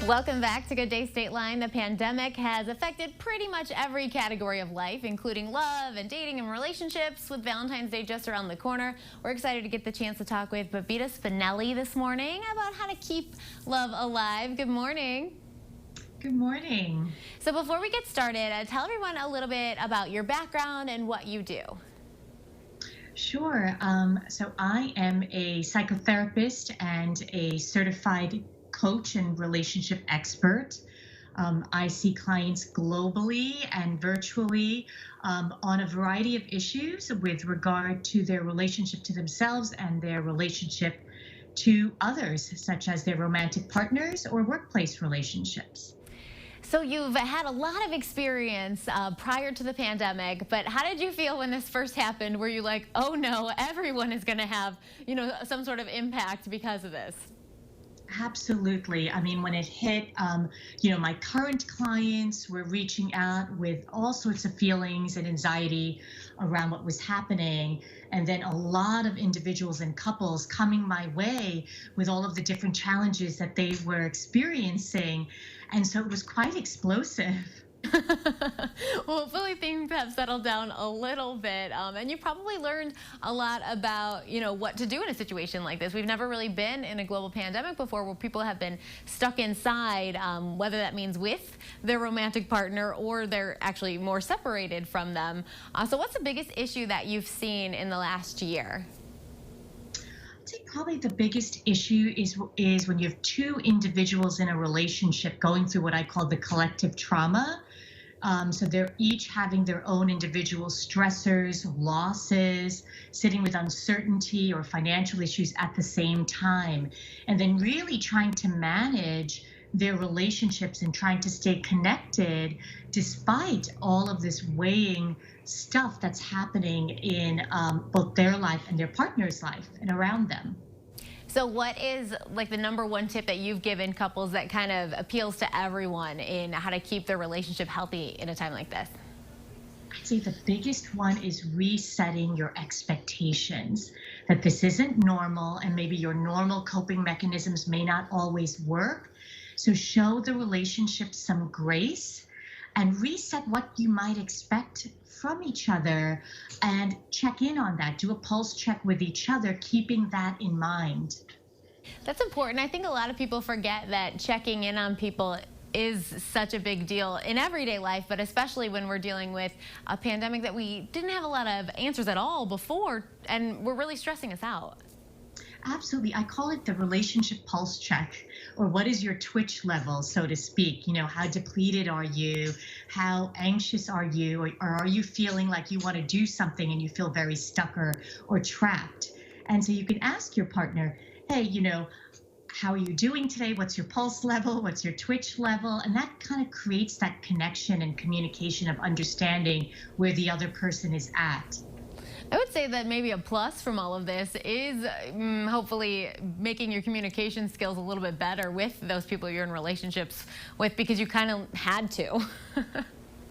Welcome back to Good Day State Line. The pandemic has affected pretty much every category of life, including love and dating and relationships. With Valentine's Day just around the corner, we're excited to get the chance to talk with Babita Spinelli this morning about how to keep love alive. Good morning. Good morning. So before we get started, tell everyone a little bit about your background and what you do. Sure. So I am a psychotherapist and a certified coach and relationship expert. I see clients globally and virtually on a variety of issues with regard to their relationship to themselves and their relationship to others, such as their romantic partners or workplace relationships. So you've had a lot of experience prior to the pandemic, but how did you feel when this first happened? Were you like, oh no, everyone is going to have, some sort of impact because of this? Absolutely. I mean, when it hit, my current clients were reaching out with all sorts of feelings and anxiety around what was happening. And then a lot of individuals and couples coming my way with all of the different challenges that they were experiencing. And so it was quite explosive. Well, hopefully things have settled down a little bit, and you probably learned a lot about, what to do in a situation like this. We've never really been in a global pandemic before where people have been stuck inside, whether that means with their romantic partner or they're actually more separated from them. So what's the biggest issue that you've seen in the last year? I think probably the biggest issue is when you have two individuals in a relationship going through what I call the collective trauma. So they're each having their own individual stressors, losses, sitting with uncertainty or financial issues at the same time, and then really trying to manage their relationships and trying to stay connected despite all of this weighing stuff that's happening in both their life and their partner's life and around them. So what is like the number one tip that you've given couples that kind of appeals to everyone in how to keep their relationship healthy in a time like this? I'd say the biggest one is resetting your expectations, that this isn't normal and maybe your normal coping mechanisms may not always work. So show the relationship some grace and reset what you might expect from each other and check in on that. Do a pulse check with each other, keeping that in mind. That's important. I think a lot of people forget that checking in on people is such a big deal in everyday life, but especially when we're dealing with a pandemic that we didn't have a lot of answers at all before, and we're really stressing us out. Absolutely. I call it the relationship pulse check, or what is your twitch level, so to speak? How depleted are you? How anxious are you? Or are you feeling like you want to do something and you feel very stuck or trapped? And so you can ask your partner, hey, how are you doing today? What's your pulse level? What's your twitch level? And that kind of creates that connection and communication of understanding where the other person is at. I would say that maybe a plus from all of this is hopefully making your communication skills a little bit better with those people you're in relationships with, because you kind of had to.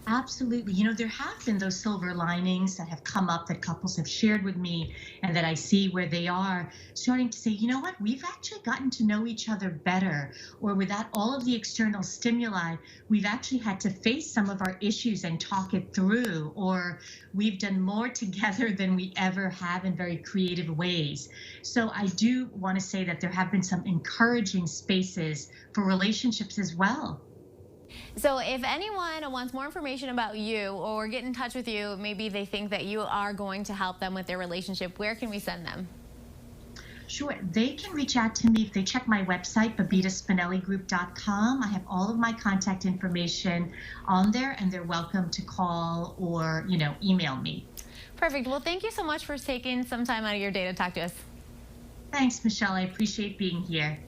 Absolutely. There have been those silver linings that have come up that couples have shared with me and that I see where they are starting to say, you know what, we've actually gotten to know each other better, or without all of the external stimuli, we've actually had to face some of our issues and talk it through, or we've done more together than we ever have in very creative ways. So I do want to say that there have been some encouraging spaces for relationships as well. So if anyone wants more information about you or get in touch with you, maybe they think that you are going to help them with their relationship, where can we send them? Sure. They can reach out to me if they check my website, babitaspinelligroup.com. I have all of my contact information on there, and they're welcome to call or, email me. Perfect. Well, thank you so much for taking some time out of your day to talk to us. Thanks, Michelle. I appreciate being here.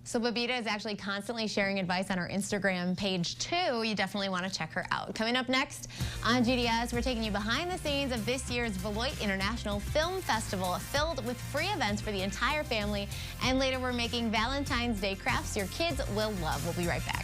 So Babita is actually constantly sharing advice on her Instagram page too. You definitely want to check her out. Coming up next on GDS, we're taking you behind the scenes of this year's Beloit International Film Festival, filled with free events for the entire family. And later we're making Valentine's Day crafts your kids will love. We'll be right back.